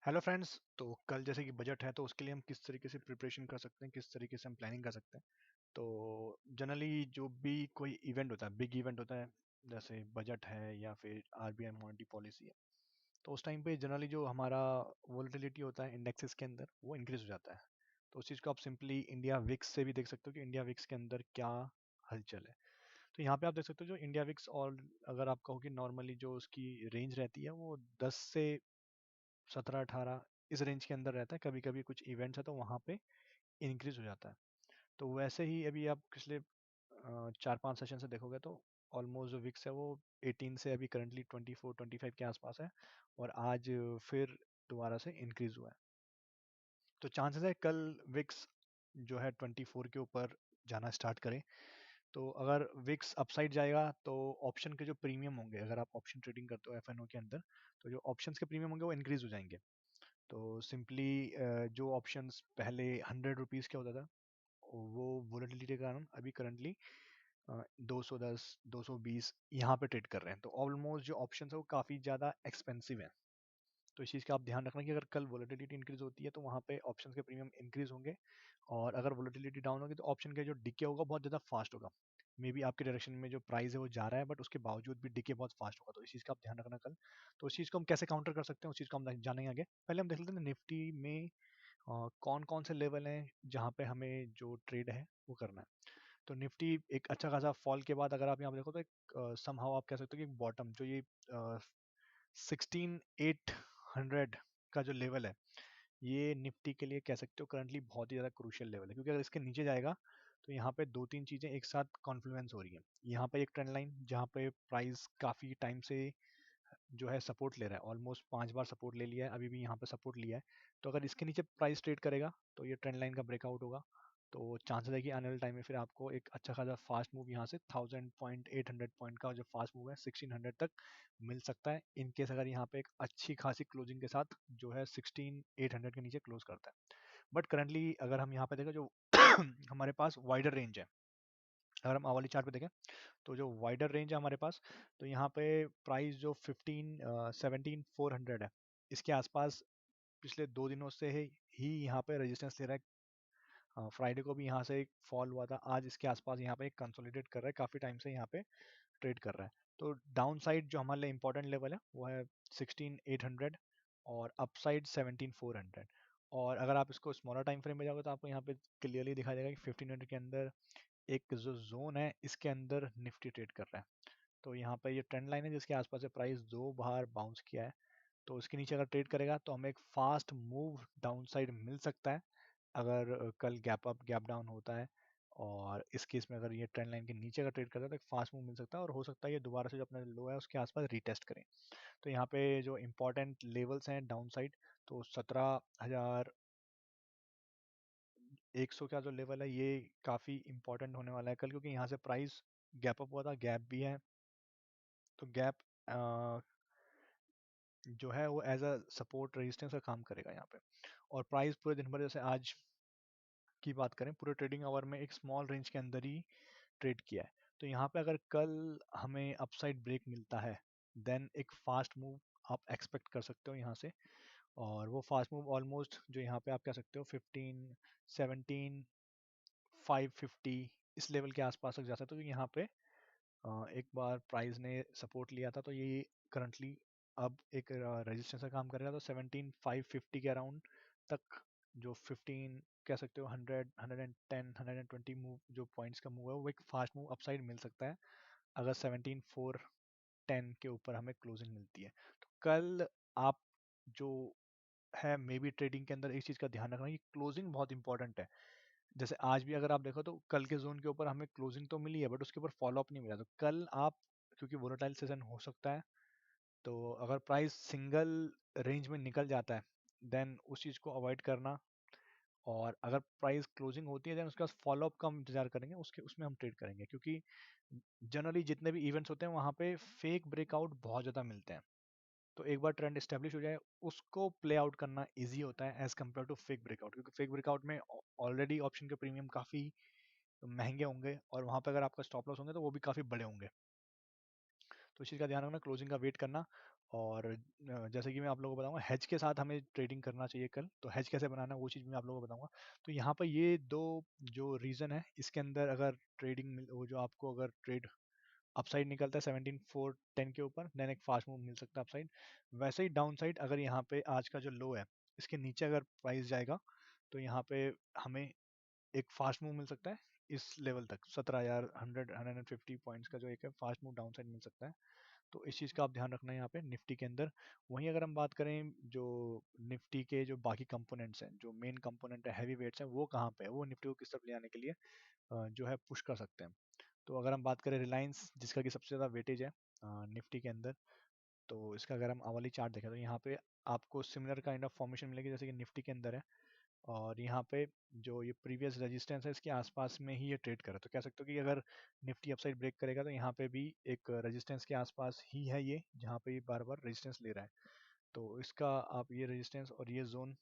Hello friends. तो कल जैसे कि बजट है तो उसके लिए हम किस तरीके से प्रिपरेशन कर सकते हैं, किस तरीके से हम प्लानिंग कर सकते हैं। तो जनरली जो भी कोई इवेंट होता है, बिग इवेंट होता है, जैसे बजट है या फिर आरबीआई मॉनेटरी पॉलिसी है, तो उस टाइम पे जनरली जो हमारा वोलेटिलिटी होता है इंडेक्सेस के अंदर वो इंक्रीज हो जाता है। तो उस चीज़ को आप सिंपली इंडिया विक्स से भी देख सकते हो कि इंडिया विक्स के अंदर क्या हलचल है। तो यहाँ पे आप देख सकते हो जो इंडिया विक्स, और अगर आप कहो कि नॉर्मली जो उसकी रेंज रहती है वो 10 से 17-18 इस रेंज के अंदर रहता है। कभी कभी कुछ इवेंट्स है तो वहाँ पे इंक्रीज हो जाता है। तो वैसे ही अभी आप पिछले 4-5 सेशन से देखोगे तो ऑलमोस्ट जो विक्स है वो 18 से अभी करंटली 24-25 के आसपास है, और आज फिर दोबारा से इंक्रीज हुआ है। तो चांसेस है कल विक्स जो है 24 के ऊपर जाना स्टार्ट करे। तो अगर विक्स अपसाइड जाएगा तो ऑप्शन के जो प्रीमियम होंगे, अगर आप ऑप्शन ट्रेडिंग करते हो एफएनओ के अंदर, तो जो ऑप्शंस के प्रीमियम होंगे वो इंक्रीज हो जाएंगे। तो सिंपली जो ऑप्शंस पहले 100 रुपीज़ का होता था वो वोलेटिलिटी के कारण अभी करंटली 210 220 यहाँ पे ट्रेड कर रहे हैं। तो ऑलमोस्ट जो ऑप्शंस है वो काफ़ी ज़्यादा एक्सपेंसिव है। तो इस चीज़ का आप ध्यान रखना कि अगर कल वोलेटिलिटी इंक्रीज होती है तो वहाँ पे ऑप्शंस के प्रीमियम इंक्रीज होंगे, और अगर वोलेटिलिटी डाउन होगी तो ऑप्शन का जो डिके होगा बहुत ज़्यादा फास्ट होगा। मे बी आपके डायरेक्शन में जो प्राइस है वो जा रहा है, बट उसके बावजूद भी डिके बहुत फास्ट होगा। तो इस चीज़ का आप ध्यान रखना कल। तो इस चीज़ को हम कैसे काउंटर कर सकते हैं उस चीज़ को हम जानेंगे आगे। पहले हम देख लेते हैं निफ्टी में कौन कौन से लेवल हैं जहाँ पे हमें जो ट्रेड है वो करना है। तो निफ्टी एक अच्छा खासा फॉल के बाद अगर आप यहाँ पे देखो तो एक समहाउ आप कह सकते हो कि एक बॉटम जो ये 16,800 का जो लेवल है, ये निफ्टी के लिए कह सकते हो करंटली बहुत ही ज़्यादा क्रूशियल लेवल है, क्योंकि अगर इसके नीचे जाएगा तो यहाँ पे दो तीन चीज़ें एक साथ कॉन्फ्लुएंस हो रही हैं। यहाँ पे एक ट्रेंड लाइन जहाँ पे प्राइस काफ़ी टाइम से जो है सपोर्ट ले रहा है, ऑलमोस्ट 5 बार सपोर्ट ले लिया है, अभी भी यहाँ पे सपोर्ट लिया है। तो अगर इसके नीचे प्राइस ट्रेड करेगा तो ये ट्रेंड लाइन का ब्रेकआउट होगा। तो चांसेस है कि आने वाले टाइम में फिर आपको एक अच्छा खासा फास्ट मूव यहाँ से 1000 पॉइंट 800 पॉइंट का जो फास्ट मूव है 1600 तक मिल सकता है, इन केस अगर यहाँ पे एक अच्छी खासी क्लोजिंग के साथ जो है 16,800 के नीचे क्लोज करता है। बट करंटली अगर हम यहाँ पे देखें जो हमारे पास वाइडर रेंज है, अगर हम वाली चार्ट पे देखें तो जो वाइडर रेंज है हमारे पास, तो यहाँ पे प्राइस जो 17,400 है, इसके आसपास पिछले 2 दिनों से ही यहाँ पे रेजिस्टेंस ले रहा है। फ्राइडे को भी यहाँ से एक फॉल हुआ था, आज इसके आसपास यहाँ पे एक कंसोलिडेट कर रहा है, काफ़ी टाइम से यहाँ पे ट्रेड कर रहा है। तो डाउन साइड जो हमारे लिए इंपॉर्टेंट लेवल है वो है 16,800, और अपसाइड 17,400। और अगर आप इसको स्मॉलर टाइम फ्रेम में जाओगे तो आपको यहाँ पे क्लियरली दिखाई देगा कि 1500 के अंदर एक जो जोन है इसके अंदर निफ्टी ट्रेड कर रहा है। तो यहाँ पे ये ट्रेंड लाइन है जिसके आसपास से प्राइस 2 बार बाउंस किया है। तो उसके नीचे अगर ट्रेड करेगा तो हमें एक फास्ट मूव डाउन साइड मिल सकता है, अगर कल गैप अप गैप डाउन होता है। और इस केस में अगर ये ट्रेंड लाइन के नीचे अगर ट्रेड करता है तो एक फास्ट मूव मिल सकता है, और हो सकता है ये दोबारा से जो अपना लो है उसके आसपास रीटेस्ट करें। तो यहाँ पे जो इंपॉर्टेंट लेवल्स हैं डाउन साइड, तो 17,100 का जो लेवल है ये काफ़ी इंपॉर्टेंट होने वाला है कल, क्योंकि यहाँ से प्राइस गैप अप हुआ था, गैप भी है। तो गैप जो है वो एज अ सपोर्ट रेजिस्टेंस का काम करेगा यहाँ पे। और प्राइस पूरे दिन भर, जैसे आज की बात करें, पूरे ट्रेडिंग आवर में एक स्मॉल रेंज के अंदर ही ट्रेड किया है। तो यहाँ पे अगर कल हमें अपसाइड ब्रेक मिलता है देन एक फास्ट मूव आप एक्सपेक्ट कर सकते हो यहाँ से। और वो फास्ट मूव ऑलमोस्ट जो यहाँ पे आप कह सकते हो 15, 17, 550 इस लेवल के आसपास तक जा सकते हो। तो यहाँ पे एक बार प्राइस ने सपोर्ट लिया था, तो ये करंटली अब एक रेजिस्टेंस का काम करेगा। तो 17,550 के अराउंड तक जो 15 कह सकते हो 100, 110, 120 मूव जो पॉइंट्स का मूव है वो एक फास्ट मूव अपसाइड मिल सकता है, अगर 17,410 के ऊपर हमें क्लोजिंग मिलती है। तो कल आप जो है मे बी ट्रेडिंग के अंदर एक चीज़ का ध्यान रखना कि क्लोजिंग बहुत इंपॉर्टेंट है। जैसे आज भी अगर आप देखो तो कल के जोन के ऊपर हमें क्लोजिंग तो मिली है, बट उसके ऊपर फॉलो अप नहीं मिला। तो कल आप, क्योंकि वोलेटाइल सेशन हो सकता है, तो अगर प्राइस सिंगल रेंज में निकल जाता है देन उस चीज़ को अवॉइड करना। और अगर प्राइस क्लोजिंग होती है देन उसके बाद फॉलो अप का हम इंतजार करेंगे, उसके उसमें हम ट्रेड करेंगे, क्योंकि जनरली जितने भी इवेंट्स होते हैं वहाँ पे फेक ब्रेकआउट बहुत ज़्यादा मिलते हैं। तो एक बार ट्रेंड एस्टेब्लिश हो जाए उसको प्ले आउट करना इजी होता है as compare to fake breakout, क्योंकि फेक ब्रेकआउट में ऑलरेडी ऑप्शन के प्रीमियम काफ़ी महंगे होंगे, और वहाँ पे अगर आपका स्टॉप लॉस होंगे तो वो भी काफ़ी बड़े होंगे। तो इस चीज़ का ध्यान रखना, क्लोजिंग का वेट करना। और जैसे कि मैं आप लोगों को बताऊंगा हेज के साथ हमें ट्रेडिंग करना चाहिए कल, तो हेज कैसे बनाना है वो चीज़ मैं आप लोगों को बताऊंगा। तो यहाँ पर ये दो जो रीज़न है इसके अंदर अगर ट्रेडिंग वो जो आपको अगर ट्रेड अपसाइड निकलता है 17,410 के ऊपर, देन एक फास्ट मूव मिल सकता है अपसाइड। वैसे ही डाउन साइड अगर यहाँ पे आज का जो लो है इसके नीचे अगर प्राइस जाएगा तो यहाँ पे हमें एक फास्ट मूव मिल सकता है इस लेवल तक 17,100 150 पॉइंट्स का जो एक है फास्ट मूव डाउन साइड मिल सकता है। तो इस चीज़ का आप ध्यान रखना है यहाँ पे निफ्टी के अंदर। वहीं अगर हम बात करें जो निफ्टी के जो बाकी कंपोनेंट्स हैं, जो मेन कंपोनेंट है हैवी वेट्स हैं, वो कहाँ पे है, वो निफ्टी को किस तरफ ले जाने के लिए जो है पुश कर सकते हैं। तो अगर हम बात करें रिलायंस जिसका कि सबसे ज़्यादा वेटेज है निफ्टी के अंदर, तो इसका अगर हम अवली चार्ट देखें तो यहाँ पे आपको सिमिलर काइंड ऑफ फॉर्मेशन मिलेगी जैसे कि निफ्टी के अंदर है। और यहाँ पे जो ये प्रीवियस रेजिस्टेंस है इसके आसपास में ही ये ट्रेड करे, तो कह सकते हो कि अगर निफ्टी अपसाइड ब्रेक करेगा तो यहाँ पे भी एक रेजिस्टेंस के आसपास ही है ये, जहाँ पे ये बार बार रेजिस्टेंस ले रहा है। तो इसका आप ये रेजिस्टेंस और ये जोन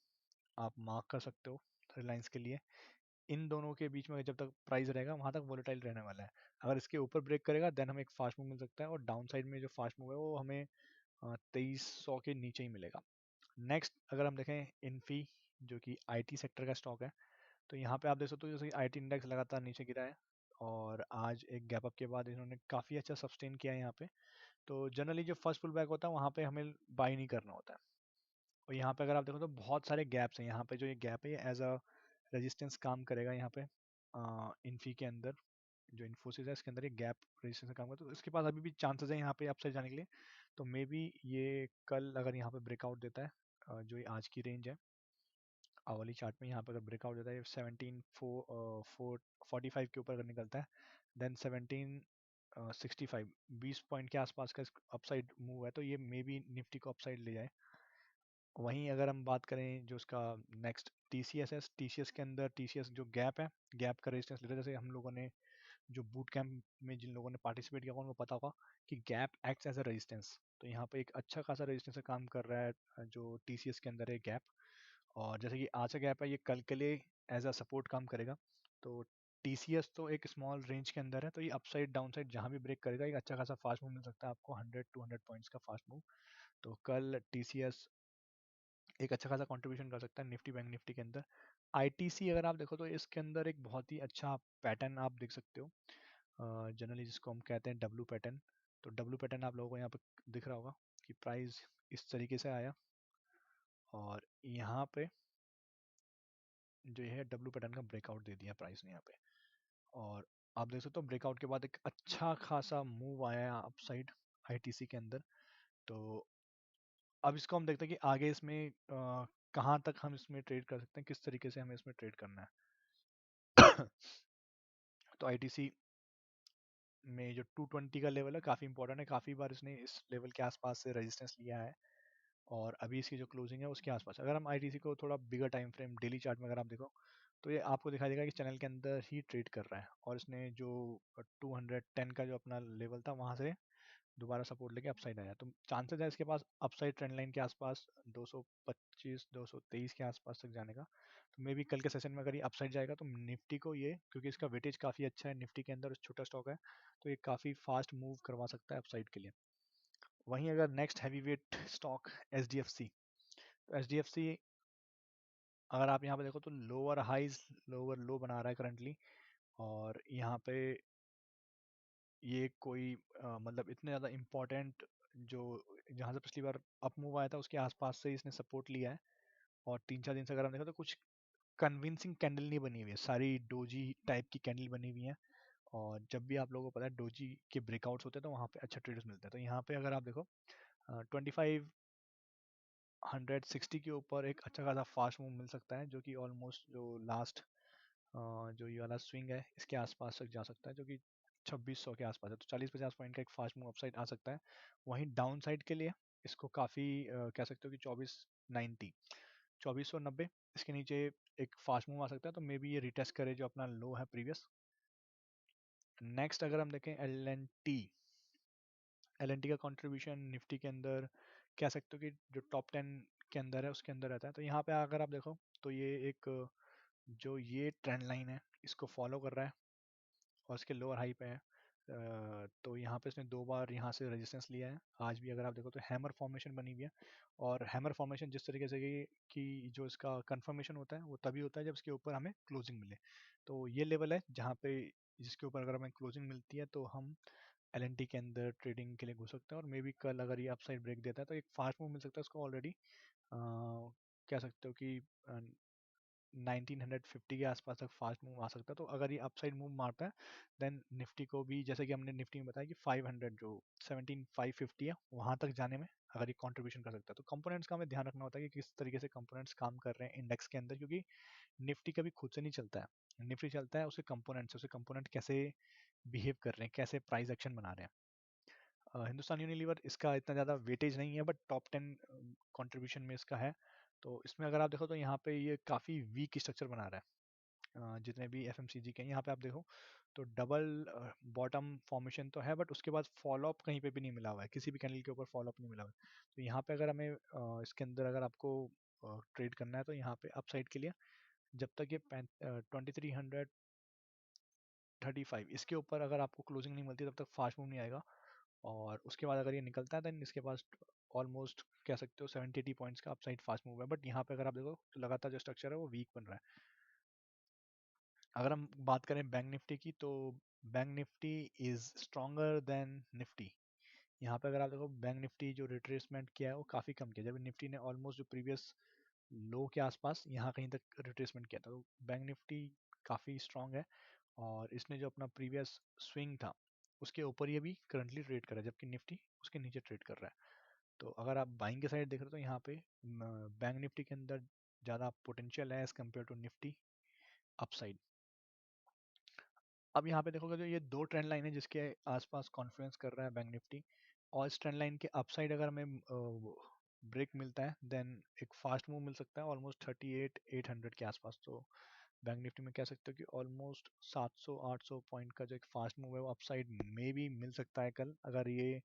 आप मार्क कर सकते हो रिलायंस के लिए। इन दोनों के बीच में जब तक प्राइस रहेगा वहां तक वोलेटाइल रहने वाला है। अगर इसके ऊपर ब्रेक करेगा देन हमें एक फास्ट मूव मिल सकता है, और डाउन साइड में जो फास्ट मूव है वो हमें 2300 के नीचे ही मिलेगा। नेक्स्ट अगर हम देखें इन्फी जो कि आईटी सेक्टर का स्टॉक है, तो यहाँ पे आप देख सकते हो जैसे आईटी इंडेक्स लगातार नीचे गिरा है और आज एक गैप अप के बाद इन्होंने काफ़ी अच्छा सस्टेन किया है यहाँ पे। तो जनरली जो फर्स्ट पुल बैक होता है वहाँ पे हमें बाई नहीं करना होता है। और यहाँ पे अगर आप देखो तो बहुत सारे गैप्स हैं, यहाँ पे जो ये गैप है ये एज अ रेजिस्टेंस काम करेगा यहाँ पे इन्फी के अंदर। जो इन्फोसिस है इसके अंदर ये गैप रेजिस्टेंस काम करता है, तो इसके पास अभी भी चांसेस है यहाँ पे अपसाइड जाने के लिए। तो मे बी ये कल अगर यहाँ पे ब्रेकआउट देता है जो ये आज की रेंज है आवली चार्ट में, यहाँ पे अगर ब्रेकआउट देता है 17,445 के ऊपर अगर निकलता है देन 17,65 20 पॉइंट के आसपास का अपसाइड मूव है, तो ये मे बी निफ्टी को अपसाइड ले जाए। वहीं अगर हम बात करें जो उसका नेक्स्ट टीसीएस है, टीसीएस के अंदर टीसीएस जो गैप है, गैप का रेजिस्टेंस लेता है। जैसे हम लोगों ने जो बूट कैंप में जिन लोगों ने पार्टिसिपेट किया उनको पता होगा कि gap acts as a resistance, तो यहाँ पे एक अच्छा खासा रेजिस्टेंस का काम कर रहा है जो टीसीएस के अंदर है गैप। और जैसे कि आज का गैप है ये कल के लिए एज अ सपोर्ट काम करेगा। तो टीसीएस तो एक स्मॉल रेंज के अंदर है, तो ये अपसाइड डाउन साइड जहाँ भी ब्रेक करेगा एक अच्छा खासा फास्ट मूव मिल सकता है आपको 100-200 पॉइंट्स का फास्ट मूव। तो कल टीसीएस एक अच्छा खासा कंट्रीब्यूशन कर सकता है निफ्टी बैंक निफ्टी के अंदर। आईटीसी अगर आप देखो तो इसके अंदर एक बहुत ही अच्छा पैटर्न आप देख सकते हो जनरली जिसको हम कहते हैं डब्लू पैटर्न। तो डब्लू पैटर्न आप लोगों को यहाँ पे दिख रहा होगा कि प्राइस इस तरीके से आया और यहाँ पे जो है डब्लू पैटर्न का ब्रेकआउट दे दिया प्राइस ने यहाँ पे। और आप देख सकते हो ब्रेकआउट के बाद एक अच्छा खासा मूव आया अपसाइड आईटीसी के अंदर। तो अब इसको हम देखते हैं कि आगे इसमें कहाँ तक हम इसमें ट्रेड कर सकते हैं, किस तरीके से हमें इसमें ट्रेड करना है। तो आईटीसी में जो 220 का लेवल है काफ़ी इंपॉर्टेंट है, काफ़ी बार इसने इस लेवल के आसपास से रेजिस्टेंस लिया है और अभी इसकी जो क्लोजिंग है उसके आसपास। अगर हम आईटीसी को थोड़ा बिगर टाइम फ्रेम डेली चार्ट में अगर आप देखो तो ये आपको दिखाई देगा कि चैनल के अंदर ही ट्रेड कर रहा है और इसने जो 210 का जो अपना लेवल था वहाँ से दोबारा सपोर्ट लेके अपसाइड आया। तो चांसेस है इसके पास अपसाइड ट्रेंड लाइन के आसपास 225 223 के आसपास तक जाने का। तो मे बी कल के सेशन में अगर ये अपसाइड जाएगा तो निफ्टी को ये, क्योंकि इसका वेटेज काफ़ी अच्छा है निफ्टी के अंदर, छोटा स्टॉक है, तो ये काफ़ी फास्ट मूव करवा सकता है अपसाइड के लिए। वहीं अगर next heavy weight stock H तो एच अगर आप यहाँ पे देखो तो लोअर हाइज लोअर लो बना रहा है करंटली। और यहाँ पे ये कोई मतलब इतने ज़्यादा इम्पोर्टेंट जो जहाँ से पिछली बार अप मूव आया था उसके आसपास से इसने सपोर्ट लिया है। और 3-4 दिन से अगर हम देखें तो कुछ कन्विंसिंग कैंडल नहीं बनी हुई है, सारी डोजी टाइप की कैंडल बनी हुई है। और जब भी आप लोगों को पता है डोजी के ब्रेकआउट्स होते हैं तो वहाँ पे अच्छा ट्रेडर्स मिलते हैं। तो यहाँ पे अगर आप देखो 2560 के ऊपर एक अच्छा खासा फास्ट मूव मिल सकता है, जो कि ऑलमोस्ट जो लास्ट जो ये वाला स्विंग है इसके आसपास तक जा सकता है, जो कि 2600 के आसपास है। तो 40-50 पॉइंट का एक फास्ट मूव अपसाइड आ सकता है। वहीं डाउन साइड के लिए इसको काफ़ी कह सकते हो कि 2490 2490 इसके नीचे एक फास्ट मूव आ सकता है, तो मे बी ये रिटेस्ट करे जो अपना लो है प्रीवियस। नेक्स्ट अगर हम देखें एल एन टी का कंट्रीब्यूशन निफ्टी के अंदर कह सकते हो कि जो टॉप 10 के अंदर है उसके अंदर रहता है। तो यहाँ पे अगर आप देखो तो ये एक जो ये ट्रेंड लाइन है इसको फॉलो कर रहा है और इसके लोअर हाई पे है। तो यहाँ पे इसने 2 बार यहाँ से रेजिस्टेंस लिया है। आज भी अगर आप देखो तो हैमर फॉर्मेशन बनी हुई है, और हैमर फॉर्मेशन जिस तरीके से कि जो इसका कंफर्मेशन होता है वो तभी होता है जब इसके ऊपर हमें क्लोजिंग मिले। तो ये लेवल है जहाँ पे जिसके ऊपर अगर हमें क्लोजिंग मिलती है तो हम एल के अंदर ट्रेडिंग के लिए घुस सकते हैं, और मे बी कल अगर ये अपसाइड ब्रेक देता है तो एक फास्ट मूव मिल सकता है उसको ऑलरेडी। कह सकते हो कि 1950 के आसपास तक फास्ट मूव आ सकता है। तो अगर ये अपसाइड मूव मारता है देन निफ्टी को भी, जैसे कि हमने निफ्टी में बताया कि 500 जो 17550 है वहां तक जाने में अगर ये कंट्रीब्यूशन कर सकता है। तो कंपोनेंट्स का हमें ध्यान रखना होता है कि किस तरीके से कंपोनेंट्स काम कर रहे हैं इंडेक्स के अंदर, क्योंकि निफ्टी कभी खुद से नहीं चलता है, निफ्टी चलता है उसके कंपोनेंट से, उसके कंपोनेंट कैसे बिहेव कर रहे हैं, कैसे प्राइस एक्शन बना रहे हैं। हिंदुस्तान यूनिलीवर इसका इतना ज़्यादा वेटेज नहीं है, बट टॉप 10 कंट्रीब्यूशन में इसका है। तो इसमें अगर आप देखो तो यहाँ पे ये काफ़ी वीक स्ट्रक्चर बना रहा है। जितने भी एफएमसीजी के हैं यहाँ पे आप देखो तो डबल बॉटम फॉर्मेशन तो है, बट उसके बाद फॉलो अप कहीं पे भी नहीं मिला हुआ है, किसी भी कैंडल के ऊपर फॉलो अप नहीं मिला हुआ है। तो यहाँ पे अगर हमें इसके अंदर अगर आपको ट्रेड करना है तो यहाँ पे अपसाइड के लिए जब तक ये 2335 इसके ऊपर अगर आपको क्लोजिंग नहीं मिलती तब तक फास्ट मूव नहीं आएगा। और उसके बाद अगर ये निकलता है देन इसके पास ऑलमोस्ट कह सकते हो 70-80 पॉइंट्स का अपसाइड फास्ट मूव है। बट यहाँ पे अगर आप देखो तो लगातार जो स्ट्रक्चर है वो वीक बन रहा है। अगर हम बात करें बैंक निफ्टी की तो bank Nifty is stronger than Nifty. यहाँ पे अगर आप देखो बैंक निफ्टी जो रिट्रेसमेंट किया है वो काफ़ी कम किया, जब निफ्टी ने ऑलमोस्ट जो प्रीवियस लो के आसपास यहाँ कहीं तक रिट्रेसमेंट किया था। तो बैंक निफ्टी काफ़ी स्ट्रॉन्ग है, और इसने जो अपना प्रीवियस स्विंग था उसके ऊपर ये भी करंटली ट्रेड कर रहा है, जबकि निफ्टी उसके नीचे ट्रेड कर रहा है। तो अगर आप बाइंग के साइड देख रहे हो तो यहाँ पे बैंक निफ्टी के अंदर ज़्यादा पोटेंशियल है as compare to Nifty upside. अब यहाँ पे देखोगे तो ये दो ट्रेंड लाइन है जिसके आसपास कॉन्फ्लुएंस कर रहा है बैंक निफ्टी, और इस ट्रेंड लाइन के अपसाइड अगर हमें ब्रेक मिलता है देन एक फास्ट मूव मिल सकता है ऑलमोस्ट 38,800 के आसपास। तो बैंक निफ्टी में कह सकते हो कि ऑलमोस्ट 700-800 पॉइंट का जो एक फास्ट मूव है वो अपसाइड में भी मिल सकता है कल, अगर ये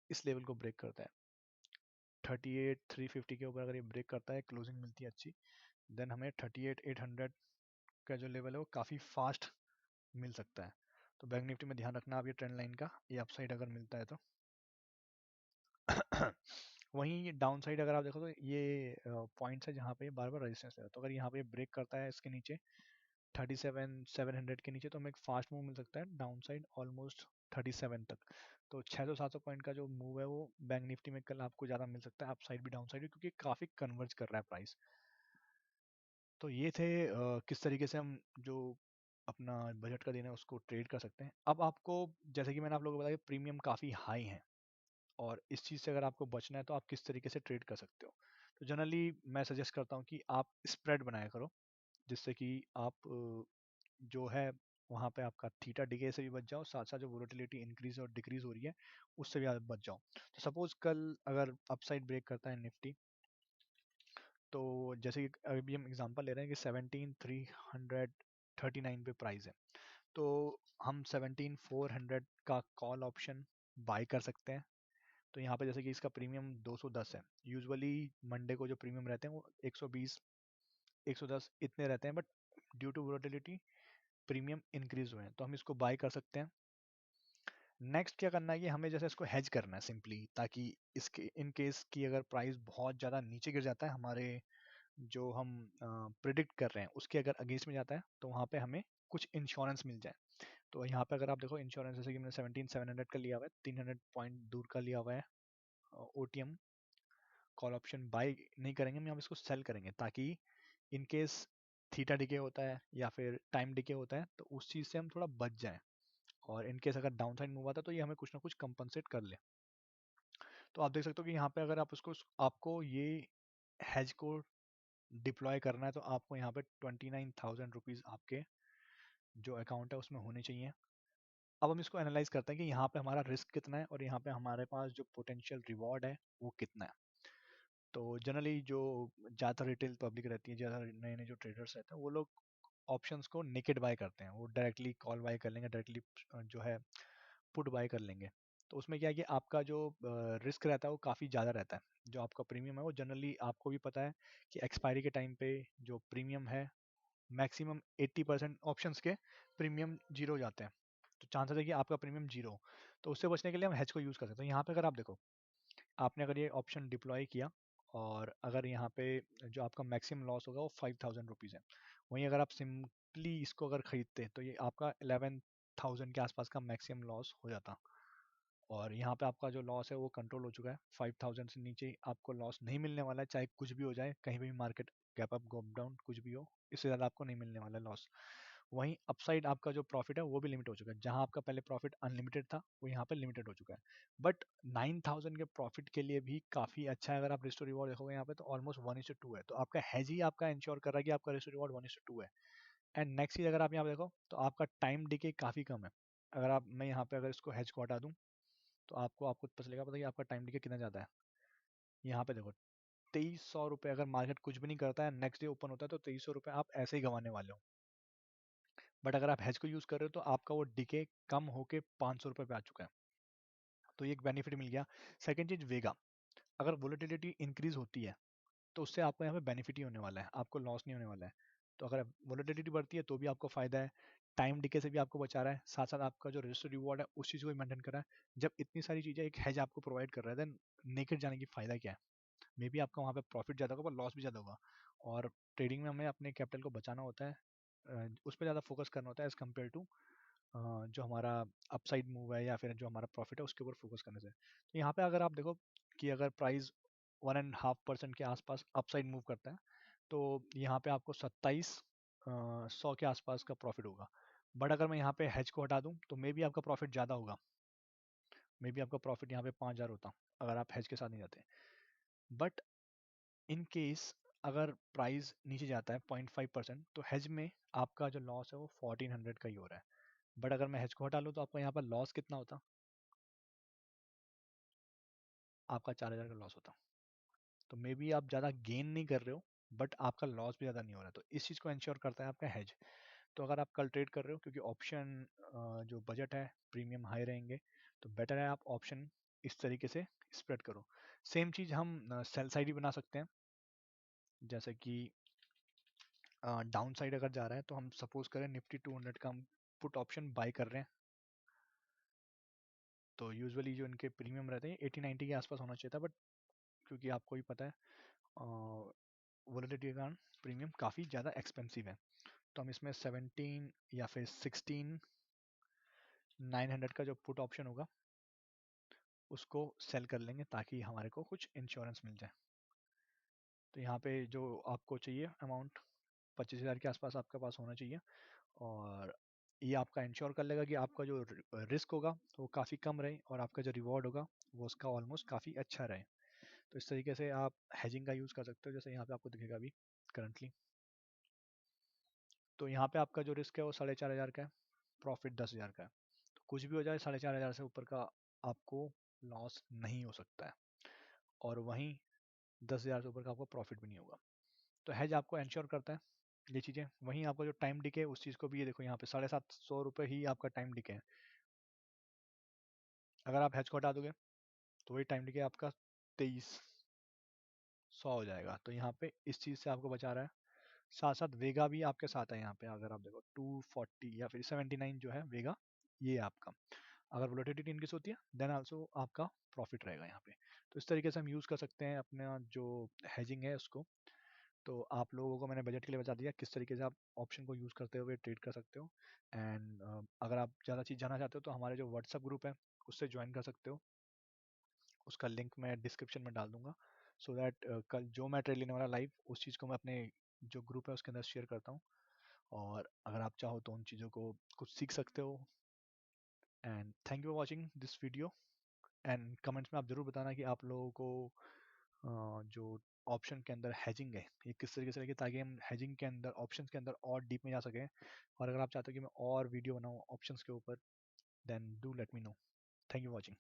इस लेवल को ब्रेक करता है 38,350 के ऊपर अगर ये ब्रेक करता है, क्लोजिंग मिलती है अच्छी, देन हमें 38,800 का जो लेवल है वो काफ़ी फास्ट मिल सकता है। तो बैंक निफ्टी में ध्यान रखना आप ये ट्रेंड लाइन का, ये अपसाइड अगर मिलता है तो। वहीं डाउन साइड अगर आप देखो तो ये पॉइंट्स है जहाँ पे बार बार रेजिस्टेंस है। तो अगर यहाँ पे ब्रेक करता है इसके नीचे 37,700 के नीचे तो हमें एक फास्ट मूव मिल सकता है डाउन साइड ऑलमोस्ट 37 तक। तो 600-700 पॉइंट का जो मूव है वो बैंक निफ्टी में कल आपको ज़्यादा मिल सकता है अप साइड भी डाउन साइड भी, क्योंकि काफ़ी कन्वर्ज कर रहा है प्राइस। तो ये थे किस तरीके से हम जो अपना बजट का दिन है उसको ट्रेड कर सकते हैं। अब आपको, जैसे कि मैंने आप लोगों को बताया, प्रीमियम काफ़ी हाई है, और इस चीज़ से अगर आपको बचना है तो आप किस तरीके से ट्रेड कर सकते हो। तो जनरली मैं सजेस्ट करता हूँ कि आप स्प्रेड बनाया करो, जिससे कि आप जो है वहाँ पे आपका थीटा डिके से भी बच जाओ, साथ साथ जो वोलेटिलिटी इंक्रीज और डिक्रीज हो रही है उससे भी आप बच जाओ। तो सपोज कल अगर अपसाइड ब्रेक करता है निफ्टी, तो जैसे कि अभी हम एग्जांपल ले रहे हैं कि 17,339 पे प्राइस है, तो हम 17,400 का कॉल ऑप्शन बाय कर सकते हैं। तो यहाँ पे जैसे कि इसका प्रीमियम 210 है, यूजुअली मंडे को जो प्रीमियम रहते हैं वो 120 110 इतने रहते हैं, but due to volatility premium increase हुए हैं, तो हम इसको बाय कर सकते हैं। नेक्स्ट क्या करना है कि हमें जैसे इसको हेज करना है सिंपली, ताकि इसके इन केस की अगर प्राइस बहुत ज़्यादा नीचे गिर जाता है हमारे जो हम प्रिडिक्ट कर रहे हैं उसके अगर अगेंस्ट में जाता है, तो वहाँ पे हमें कुछ इंश्योरेंस मिल जाए। तो यहाँ पे अगर आप देखो इंश्योरेंस जैसे कि मैंने 17,700 का लिया हुआ है, 300 पॉइंट दूर का लिया हुआ है ओटीएम कॉल ऑप्शन, बाय नहीं करेंगे हम इसको सेल करेंगे, ताकि इन केस थीटा डिके होता है या फिर टाइम डिके होता है तो उस चीज़ से हम थोड़ा बच जाएं, और इन केस अगर डाउन साइड मूव आता है तो ये हमें कुछ ना कुछ कंपनसेट कर ले। तो आप देख सकते हो कि यहाँ पे अगर आप उसको आपको ये हैज को डिप्लॉय करना है तो आपको यहाँ पे 29,000 रुपीज़ आपके जो अकाउंट है उसमें होने चाहिए। अब हम इसको एनालाइज करते हैं कि यहाँ पे हमारा रिस्क कितना है और यहाँ पे हमारे पास जो पोटेंशियल रिवॉर्ड है वो कितना है। तो जनरली जो ज़्यादातर रिटेल पब्लिक रहती है, ज़्यादा नए नए जो ट्रेडर्स रहते हैं वो लोग ऑप्शंस को नेकेड बाय करते हैं, वो डायरेक्टली कॉल बाय कर लेंगे, डायरेक्टली जो है पुट बाय कर लेंगे। तो उसमें क्या है कि आपका जो रिस्क रहता है वो काफ़ी ज़्यादा रहता है। जो आपका प्रीमियम है वो जनरली आपको भी पता है कि एक्सपायरी के टाइम पे जो प्रीमियम है मैक्सिमम 80% ऑप्शंस के प्रीमियम जीरो हो जाते हैं। तो चांसेस है कि आपका प्रीमियम जीरो हो। तो उससे बचने के लिए हम हेज को यूज़ कर सकते हैं। यहाँ पे अगर आप देखो, आपने अगर ये ऑप्शन डिप्लॉय किया और अगर यहाँ पे जो आपका मैक्सिमम लॉस होगा वो 5000 रुपीज़ है, वहीं अगर आप सिंपली इसको अगर खरीदते तो ये आपका 11000 के आसपास का मैक्सिमम लॉस हो जाता। और यहाँ पे आपका जो लॉस है वो कंट्रोल हो चुका है। 5000 से नीचे आपको लॉस नहीं मिलने वाला है, चाहे कुछ भी हो जाए, कहीं भी market gap up go down कुछ भी हो, इससे ज़्यादा आपको नहीं मिलने वाला है लॉस। वहीं अपसाइड आपका जो प्रॉफिट है वो भी लिमिट हो चुका है। जहां आपका पहले प्रॉफिट अनलिमिटेड था वो यहाँ पे लिमिटेड हो चुका है। बट 9000 के प्रॉफिट के लिए भी काफ़ी अच्छा है। अगर आप रिस्क टू रिवॉर्ड देखोगे यहाँ पे तो ऑलमोस्ट 1:2 है। तो आपका हैज ही आपका इंश्योर कर रहा है कि आपका रिस्क टू रिवॉर्ड 1:2 है। एंड नेक्स्ट चीज़ अगर आप यहाँ पे देखो तो आपका टाइम डिके काफ़ी कम है। अगर आप मैं यहाँ पे अगर इसको हैज को हटा दूँ तो आपको पता चलेगा, पता कि आपका टाइम डिके कितना ज़्यादा है। यहाँ पे देखो 2300 रुपये, अगर मार्केट कुछ भी नहीं करता है नेक्स्ट डे ओपन होता है तो 2300 रुपये आप ऐसे ही गंवाने वाले हो। बट अगर आप हैज को यूज़ कर रहे हो तो आपका वो डिके कम होके 500 रुपये पे आ चुका है। तो ये एक बेनिफिट मिल गया। सेकंड चीज वेगा, अगर वोलेटिलिटी इंक्रीज होती है तो उससे आपको यहाँ पे बेनिफिट ही होने वाला है, आपको लॉस नहीं होने वाला है। तो अगर वोलेटिलिटी बढ़ती है तो भी आपको फायदा है, टाइम डिके से भी आपको बचा रहा है, साथ साथ आपका जो रजिस्टर रिवॉर्ड है उस चीज़ को भी मेंटेन कर रहा है। जब इतनी सारी चीज़ें एक हैज आपको प्रोवाइड कर रहा है देन नेकेड जाने की फायदा क्या है। मे बी आपका वहाँ पे प्रॉफिट ज़्यादा होगा पर लॉस भी ज़्यादा होगा। और ट्रेडिंग में हमें अपने कैपिटल को बचाना होता है, उस पर ज़्यादा फोकस करना होता है एज कम्पेयर टू जो हमारा अपसाइड मूव है या फिर जो हमारा प्रॉफिट है उसके ऊपर फोकस करने से। तो यहाँ पे अगर आप देखो कि अगर प्राइस 1.5% के आसपास अपसाइड मूव करता है तो यहाँ पे आपको 2700 के आसपास का प्रॉफिट होगा। बट अगर मैं यहाँ पे हेज को हटा दूँ तो मे बी आपका प्रॉफिट ज़्यादा होगा, मे बी आपका प्रॉफिट यहाँ पे 5000 होता अगर आप हेज के साथ नहीं जाते। बट इन केस अगर प्राइस नीचे जाता है 0.5% तो हेज में आपका जो लॉस है वो 1400 का ही हो रहा है। बट अगर मैं हेज को हटा लूँ तो आपका यहाँ पर लॉस कितना होता, आपका 4000 का लॉस होता। तो मे बी आप ज़्यादा गेन नहीं कर रहे हो बट आपका लॉस भी ज़्यादा नहीं हो रहा है। तो इस चीज़ को इंश्योर करता है आपका हेज। तो अगर आप कल ट्रेड कर रहे हो, क्योंकि ऑप्शन जो बजट है प्रीमियम हाई रहेंगे, तो बेटर है आप ऑप्शन इस तरीके से स्प्रेड करो। सेम चीज़ हम सेल साइड ही बना सकते हैं। जैसे कि डाउन साइड अगर जा रहा है तो हम सपोज करें निफ्टी 200 का हम पुट ऑप्शन बाय कर रहे हैं। तो यूजुअली जो इनके प्रीमियम रहते हैं 80-90 के आसपास होना चाहिए था, बट क्योंकि आपको ही पता है वोलेटिलिटी के कारण प्रीमियम काफ़ी ज़्यादा एक्सपेंसिव है। तो हम इसमें 17 या फिर 16,900 का जो पुट ऑप्शन होगा उसको सेल कर लेंगे ताकि हमारे को कुछ इंश्योरेंस मिल जाए। तो यहाँ पे जो आपको चाहिए अमाउंट 25,000 के आसपास आपके पास होना चाहिए। और ये आपका इंश्योर कर लेगा कि आपका जो रिस्क होगा वो काफ़ी कम रहे और आपका जो रिवॉर्ड होगा वो उसका ऑलमोस्ट काफ़ी अच्छा रहे। तो इस तरीके से आप हेजिंग का यूज़ कर सकते हो, जैसे यहाँ पे आपको दिखेगा अभी करंटली। तो यहाँ पे आपका जो रिस्क है वो 4500 का है, प्रॉफिट 10,000 का है। तो कुछ भी हो जाए 4500 से ऊपर का आपको लॉस नहीं हो सकता है, और वहीं 10,000 से ऊपर का आपको प्रॉफिट भी नहीं होगा। तो हेज आपको इंश्योर करता है ये चीज़ें। वहीं आपका जो टाइम डिके है उस चीज़ को भी ये देखो, यहाँ पे 750 रुपये ही आपका टाइम डिके है। अगर आप हेज को हटा दोगे तो वही टाइम डिके आपका 2300 हो जाएगा। तो यहाँ पे इस चीज़ से आपको बचा रहा है। साथ साथ वेगा भी आपके साथ है यहाँ पे। अगर आप देखो 240 या फिर 79 जो है वेगा, ये है आपका। अगर वोलेटिलिटी इंक्रीज होती है देन आल्सो आपका प्रॉफिट रहेगा यहाँ पे। तो इस तरीके से हम यूज़ कर सकते हैं अपना जो हेजिंग है उसको। तो आप लोगों को मैंने बजट के लिए बता दिया किस तरीके से आप ऑप्शन को यूज़ करते हुए ट्रेड कर सकते हो। एंड अगर आप ज़्यादा चीज़ जानना चाहते हो तो हमारे जो व्हाट्सअप ग्रुप है उससे ज्वाइन कर सकते हो। उसका लिंक मैं डिस्क्रिप्शन में डाल दूंगा, सो दैट कल जो मैं ट्रेड लेने वाला लाइव उस चीज़ को मैं अपने जो ग्रुप है उसके अंदर शेयर करता हूँ। और अगर आप चाहो तो उन चीज़ों को कुछ सीख सकते हो। And thank you for watching this video. And comments में आप ज़रूर बताना कि आप लोगों को जो ऑप्शन के अंदर हैजिंग है ये किस तरीके से लगी, ताकि हम हैजिंग के अंदर ऑप्शंस के अंदर और डीप में जा सकें। और अगर आप चाहते हो कि मैं और वीडियो बनाऊँ ऑप्शंस के ऊपर then do let me know. Thank you for watching.